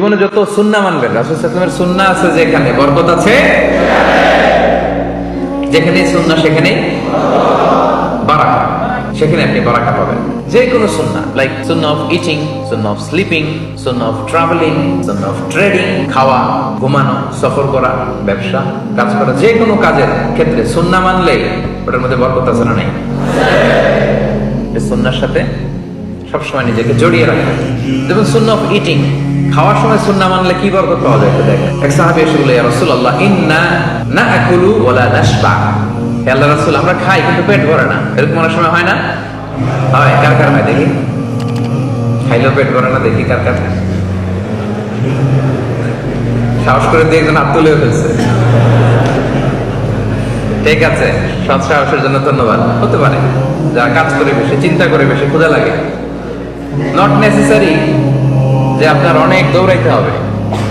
জীবনে যত সুন্নাহ মানবেন, রাসূল সাল্লাল্লাহু আলাইহি ওয়াসাল্লামের সুন্নাহ আছে যেখানে বরকত আছে, যেখানে সুন্নাহ সেখানেই বারাকা, সেখানে আপনি বারাকা পাবেন। যে কোনো সুন্নাহ, like Sunnah of eating, Sunnah of sleeping, Sunnah of travelling, Sunnah of trading, খাওয়া, ঘুমানো, সফর করা, ব্যবসা, কাজ করা, যে কোনো কাজের ক্ষেত্রে সুন্নাহ মানলে ওটার মধ্যে বরকত আছে না নাই? এই সুন্নাহর সাথে সবসময় নিজেকে জড়িয়ে রাখা। যেমন সুন্নাহ অফ ইটিং, খাওয়ার সময় সুন্নাহ মানলে কি বরকত পাওয়া যায়? দেখেন, এক সাহাবী এসে বলল, ইয়া রাসূলুল্লাহ, ইন্না নাআকুলু ওয়া লা নাশবা। হে আল্লাহর রাসূল, আমরা খাই কিন্তু পেট ভরে না। এরকম অনেক সময় হয় না? হয়। কার কার হয় দেখি? খাইলেও পেট ভরে না, দেখি কার কার। সাহস করে দিয়ে একজন হাত তুলেও ফেলছে। ঠিক আছে, সৎ সাহসের জন্য ধন্যবাদ। হতে পারে যারা কাজ করে বেশি, চিন্তা করে বেশি, ক্ষুধা লাগে। নট নেসেসারি যে আপনার অনেক দৌড়াইতে হবে,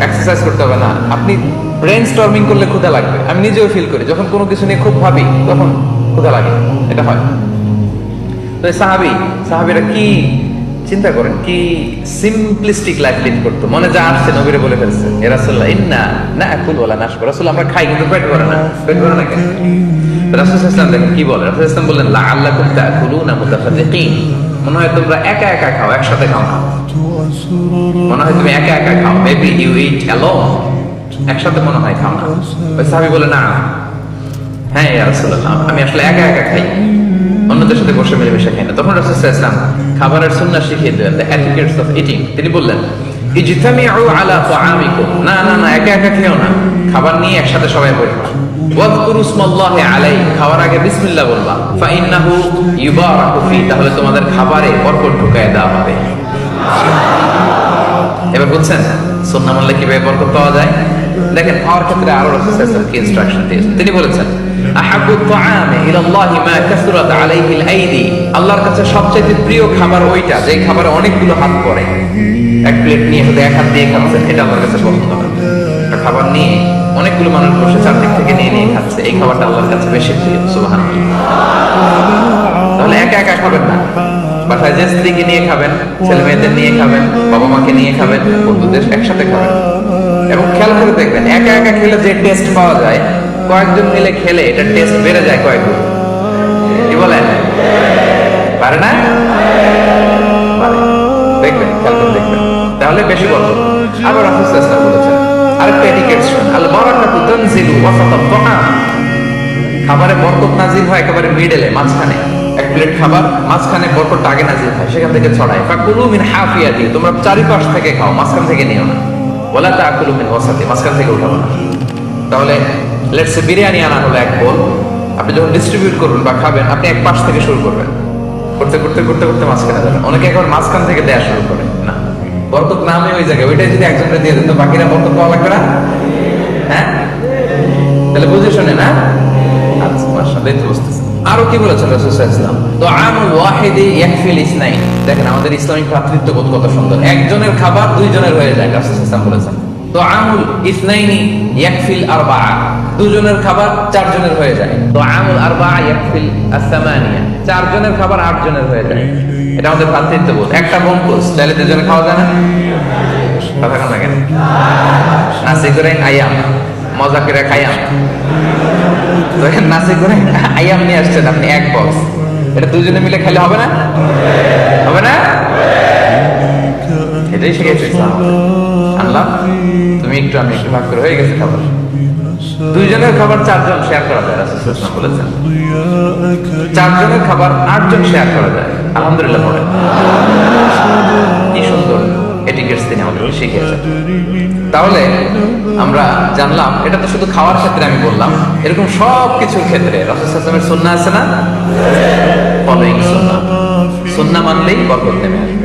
এক্সারসাইজ করতে হবে না। আপনি ব্রেন স্টর্মিং করলে ক্ষুধা লাগবে। আমি নিজেও ফিল করি, যখন কোনো কিছু নিয়ে খুব ভাবি তখন ক্ষুধা লাগে, এটা হয়। তো সাহাবীরা কি চিন্তা করেন, কি সিম্পলিস্টিক লাইফ লিড করতো। মনে যা আসছে নবীরে বলে ফেলছে, এ রাসূলুল্লাহ, ইন্না নাআকুলু ওয়া লা নাশবা। রাসূল, আমরা খাই কিন্তু পেট ভরে না। পেট ভরে না কেন? রাসূল সাল্লাল্লাহু আলাইহি ওয়াসাল্লাম দেখেন কি বলে। রাসূল সাল্লাল্লাহু আলাইহি ওয়াসাল্লাম বললেন, লাআল্লাকুম তাআকুলুনা মুতাফাররিকিন। মনে হয় তোমরা একা একা খাও, একসাথে খাও না। মনে হয় তুমি একা একা খাও, মেবি ইউ ইট অ্যালোন। একসাথে মনে হয় খাও না। ওই সাহাবী বলে, না, হ্যাঁ ইয়া রাসূলুল্লাহ, আমি আসলে একা একা খাই, অন্যদের সাথে বসে মিলেমিশে খাই না। তখন রাসূল সাল্লাল্লাহু আলাইহি ওয়াসাল্লাম খাবারের সুন্নাহ শিখিয়ে দিলেন, দ্য এটিকেটস অফ ইটিং। তিনি বললেন, ইজতামিউ আলা তাআমিকুম, না না না, একা একা খেও না, খাবার নিয়ে একসাথে সবাই বসবা। ওয়াযকুরু ইসমাল্লাহি আলাইহি, খাওয়ার আগে বিসমিল্লাহ বলবা। ফাইন্নাহু ইউবারাকু ফি, তাহলে তোমাদের খাবারে বরকত ঢুকায় দেওয়া হবে। এবার বুঝছেন সুন্নাহ মানলে কিভাবে বরকত পাওয়া যায়? দেখেন, খাওয়ার ক্ষেত্রে আরো রাসূল সাল্লাল্লাহু আলাইহি ওয়াসাল্লাম কি ইনস্ট্রাকশন দিয়েছেন। তিনি বলেছেন, আহাব্বু তাআমি ইলাল্লাহি মা কাসরাত আলাইহিল আইদি, আল্লাহর কাছে সবচেয়ে প্রিয় খাবার ওইটা যে খাবারে অনেকগুলো হাত পড়ে। এক প্লেট নিয়ে শুধু এক হাত দিয়ে খাচ্ছেন, এটা আল্লাহর কাছে পছন্দ না। খাবার নিয়ে অনেকগুলো মানুষ বসে চারদিক থেকে নিয়ে নিয়ে খাচ্ছে, এই খাবারটা আল্লাহর কাছে বেশি প্রিয়। সুবহানাল্লাহ। তাহলে একা একা খাবেন না, বাসায় যে স্ত্রীকে নিয়ে খাবেন, ছেলে মেয়েদের নিয়ে খাবেন, বাবা মাকে নিয়ে খাবেন, বন্ধুদের একসাথে খাবেন। এবং খেয়াল করে দেখবেন, একা একা খেলে যে টেস্ট পাওয়া যায়, কয়েকজন মিলে খেলে এটা টেস্ট বেড়ে যায় কয়েক গুণ। কি বলেন? পারে না? পারে। দেখবেন, খেয়াল করে দেখবেন, তাহলে বেশি বরকত। আবার রাসূল সাল্লাল্লাহু আলাইহি ওয়াসাল্লাম বলেছেন, আরেকটা এটিকেট শুনুন, আল বারাকাতু তানজিলু ওয়াসাতাত তাআম, খাবারে বরকত নাজিল হয় একেবারে মিডলে, মাঝখানে। এক প্লেট খাবার, মাঝখানে বরকতটা আগে নাজিল হয়, সেখান থেকে ছড়ায়। ফাকুলু মিন হাফিয়াতি, তোমরা চারিপাশ থেকে খাও, মাঝখান থেকে নিও না। ওয়ালা তাআকুলু মিন ওয়াসাতি, মাঝখান থেকে উঠাবো না। তাহলে লেটস সে বিরিয়ানি আনা হলো এক বোল, আপনি যখন ডিস্ট্রিবিউট করবেন বা খাবেন, আপনি এক পাশ থেকে শুরু করবেন, করতে করতে করতে করতে মাঝখানে যাবেন। অনেকে একবার মাঝখান থেকে দেয়া শুরু করে, না, বরকত নামে ওই জায়গায়, ওইটাই যদি একজনকে দিয়ে দেন তো বাকিরা বরকত পাওয়া লাগবে না? হ্যাঁ, তাহলে বুঝে শুনে না? আচ্ছা, মাশাআল্লাহ, এই তো বুঝতেছেন। আরো কি বলেছেন রাসূল সাল্লাল্লাহু আলাইহি ওয়াসাল্লাম, তুআমুল ওয়াহিদি ইয়াকফিল ইসনাইন। দেখেন আমাদের ইসলামিক ভ্রাতৃত্ববোধ কত সুন্দর। একজনের খাবার দুইজনের হয়ে যায়, রাসূল সাল্লাল্লাহু আলাইহি ওয়াসাল্লাম বলেছেন। তুআমুল ইসনাইনি ইয়াকফিল আরবাআ, দুজনের খাবার চারজনের হয়ে যায়। তুআমুল আরবাআ ইয়াকফিল আস-সামানিয়া, চারজনের খাবার আটজনের হয়ে যায়। এটা আমাদের ভ্রাতৃত্ববোধ। একটা বনকোস তাহলে দুজনে খাওয়া যায় না? কথা কেন লাগে? নাসি করে আয়াম, মজা করে খাইয়াম। তো এখন নাসি করে আয়াম নিয়ে আসছেন আপনি এক বক্স, এটা দুজনে মিলে খেলে হবে না? হবে না? এটাই শিখেছে ইসলাম। আল্লাহ, তুমি একটু আমি একটু ভাগ করে হয়ে গেছে খাবার। দুইজনের খাবার চারজন শেয়ার করা যায়, রাসূল সাল্লাল্লাহু আলাইহি ওয়াসাল্লাম বলেছেন। চারজনের খাবার আটজন শেয়ার করা যায়। আলহামদুলিল্লাহ পড়ে। কি সুন্দর এটিকেটস তিনি আমাদেরকে শিখিয়েছেন। তাহলে আমরা জানলাম, এটা তো শুধু খাওয়ার ক্ষেত্রে আমি বললাম, এরকম সব কিছুর ক্ষেত্রে রাসূল সাল্লাল্লাহু আলাইহি ওয়াসাল্লামের সুন্নাহ আছে না? ফলোইং সুন্নাহ, সুন্নাহ মানলেই বরকত নেমে আসবে।